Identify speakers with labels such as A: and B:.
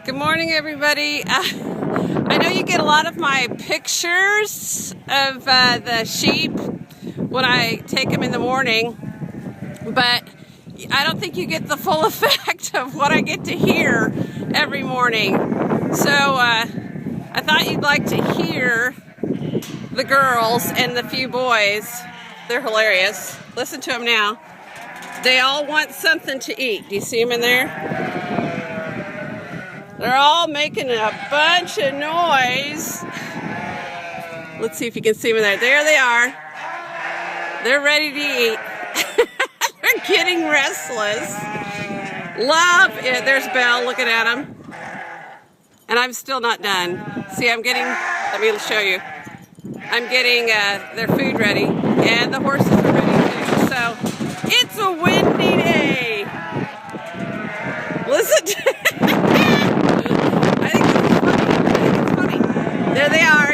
A: Good morning, everybody. I know you get a lot of my pictures of the sheep when I take them in the morning, but I don't think you get the full effect of what I get to hear every morning. So I thought you'd like to hear the girls and the few boys. They're hilarious. Listen to them now. They all want something to eat. Do you see them in there? They're all making a bunch of noise. Let's see if you can see them there. There they are. They're ready to eat. They're getting restless. Love it. There's Belle looking at them. And I'm still not done. See, let me show you. I'm getting their food ready. And the horses are ready too. So, it's a windy day. Listen to I think it's funny. There they are.